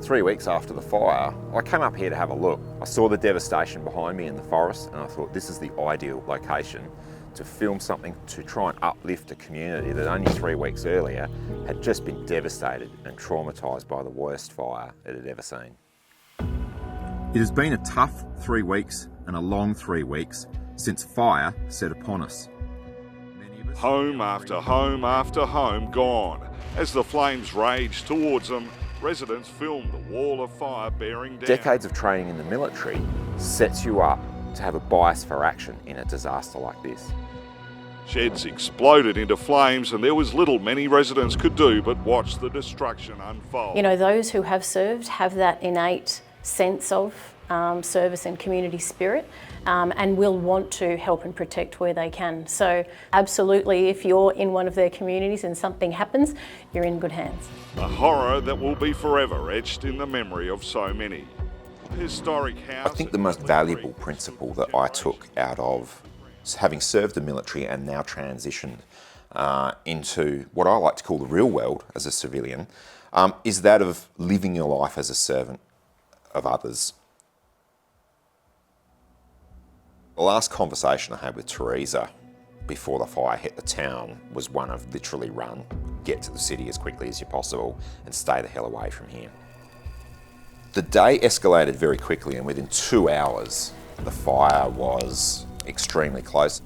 3 weeks after the fire, I came up here to have a look. I saw the devastation behind me in the forest, and I thought this is the ideal location to film something to try and uplift a community that only 3 weeks earlier had just been devastated and traumatised by the worst fire it had ever seen. It has been a tough 3 weeks and a long 3 weeks since fire set upon us. Home after home after home gone. As the flames raged towards them, residents filmed the wall of fire bearing down. Decades of training in the military sets you up to have a bias for action in a disaster like this. Sheds exploded into flames and there was little many residents could do but watch the destruction unfold. You know, those who have served have that innate sense of service and community spirit and will want to help and protect where they can. So absolutely, if you're in one of their communities and something happens, you're in good hands. A horror that will be forever etched in the memory of so many. Historic house. I think the most valuable principle that I took out of having served the military and now transitioned into what I like to call the real world as a civilian is that of living your life as a servant of others. The last conversation I had with Teresa before the fire hit the town was one of literally run, get to the city as quickly as you possible and stay the hell away from here. The day escalated very quickly, and within 2 hours the fire was extremely close.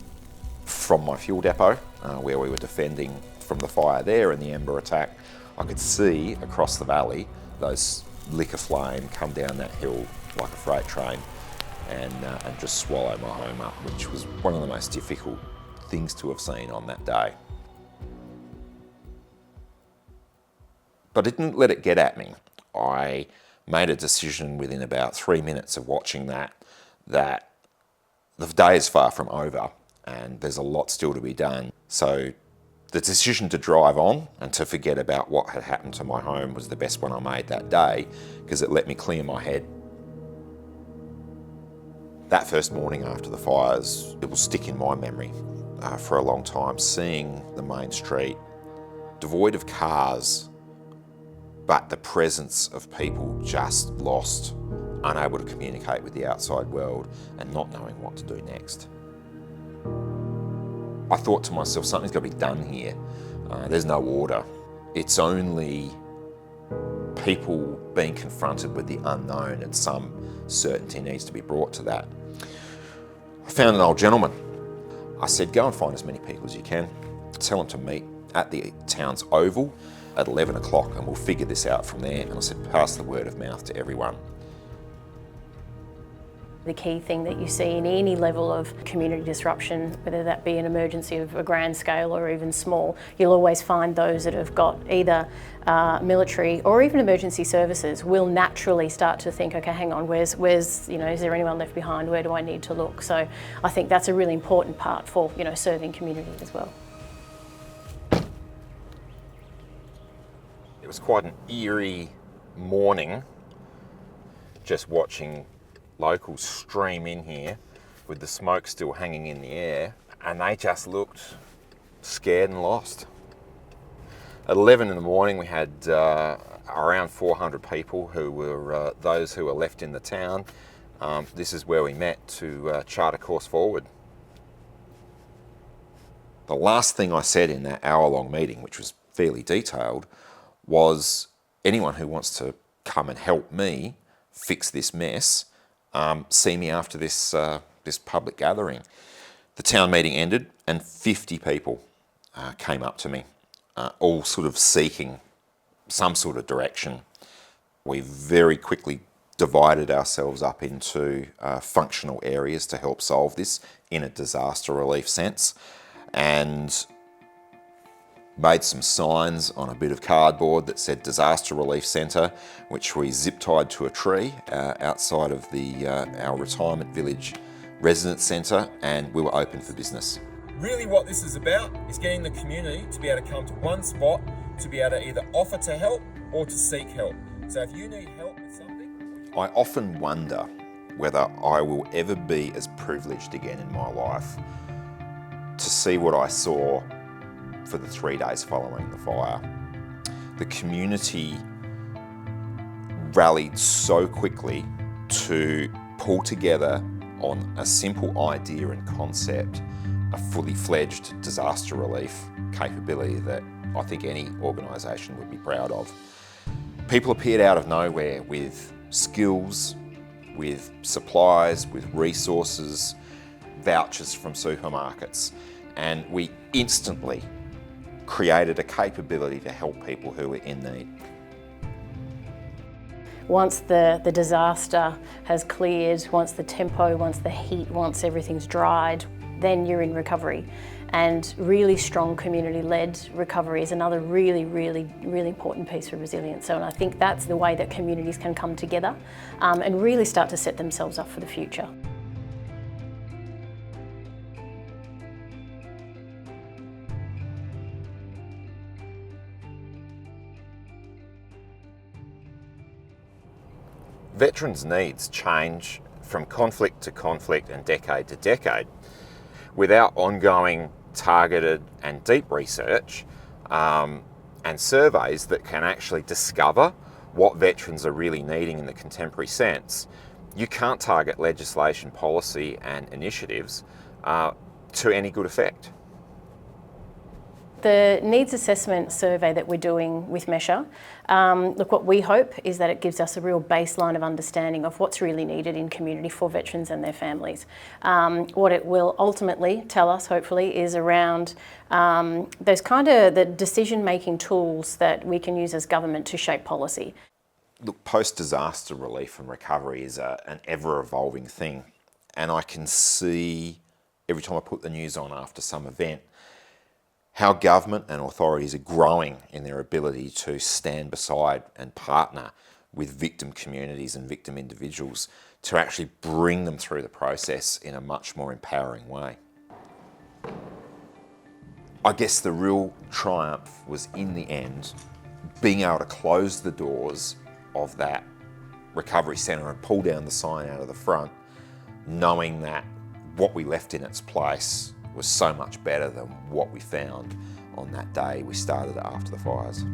From my fuel depot, where we were defending from the fire there and the ember attack, I could see across the valley those lick of flame come down that hill like a freight train and just swallow my home up, which was one of the most difficult things to have seen on that day. But I didn't let it get at me. I made a decision within about 3 minutes of watching that the day is far from over and there's a lot still to be done. So the decision to drive on and to forget about what had happened to my home was the best one I made that day because it let me clear my head. That first morning after the fires, it will stick in my memory for a long time, seeing the main street devoid of cars, but the presence of people just lost, unable to communicate with the outside world and not knowing what to do next. I thought to myself, something's got to be done here. There's no order. It's only people being confronted with the unknown, and some certainty needs to be brought to that. I found an old gentleman. I said, go and find as many people as you can. Tell them to meet at the town's oval at 11 o'clock and we'll figure this out from there. And I said, pass the word of mouth to everyone. The key thing that you see in any level of community disruption, whether that be an emergency of a grand scale or even small, you'll always find those that have got either military or even emergency services will naturally start to think, okay, hang on, where's you know, is there anyone left behind? Where do I need to look? So I think that's a really important part for, you know, serving community as well. It was quite an eerie morning, just watching locals stream in here with the smoke still hanging in the air, and they just looked scared and lost. At 11 in the morning we had around 400 people who were those who were left in the town. This is where we met to chart a course forward. The last thing I said in that hour-long meeting, which was fairly detailed, was anyone who wants to come and help me fix this mess, see me after this public gathering. The town meeting ended and 50 people came up to me, all sort of seeking some sort of direction. We very quickly divided ourselves up into functional areas to help solve this in a disaster relief sense, and made some signs on a bit of cardboard that said Disaster Relief Centre, which we zip-tied to a tree outside of our retirement village residence centre, and we were open for business. Really what this is about is getting the community to be able to come to one spot to be able to either offer to help or to seek help. So if you need help with something... I often wonder whether I will ever be as privileged again in my life to see what I saw for the 3 days following the fire. The community rallied so quickly to pull together on a simple idea and concept a fully fledged disaster relief capability that I think any organisation would be proud of. People appeared out of nowhere with skills, with supplies, with resources, vouchers from supermarkets, and we instantly created a capability to help people who were in need. Once the disaster has cleared, once the tempo, once the heat, once everything's dried, then you're in recovery. And really strong community-led recovery is another really important piece of resilience. So, and I think that's the way that communities can come together and really start to set themselves up for the future. Veterans' needs change from conflict to conflict and decade to decade. Without ongoing, targeted and deep research and surveys that can actually discover what veterans are really needing in the contemporary sense, you can't target legislation, policy and initiatives to any good effect. The needs assessment survey that we're doing with MESHA, look, what we hope is that it gives us a real baseline of understanding of what's really needed in community for veterans and their families. What it will ultimately tell us, hopefully, is around those kind of the decision-making tools that we can use as government to shape policy. Look, post-disaster relief and recovery is an ever-evolving thing, and I can see every time I put the news on after some event how government and authorities are growing in their ability to stand beside and partner with victim communities and victim individuals to actually bring them through the process in a much more empowering way. I guess the real triumph was, in the end, being able to close the doors of that recovery centre and pull down the sign out of the front, knowing that what we left in its place was so much better than what we found on that day we started after the fires.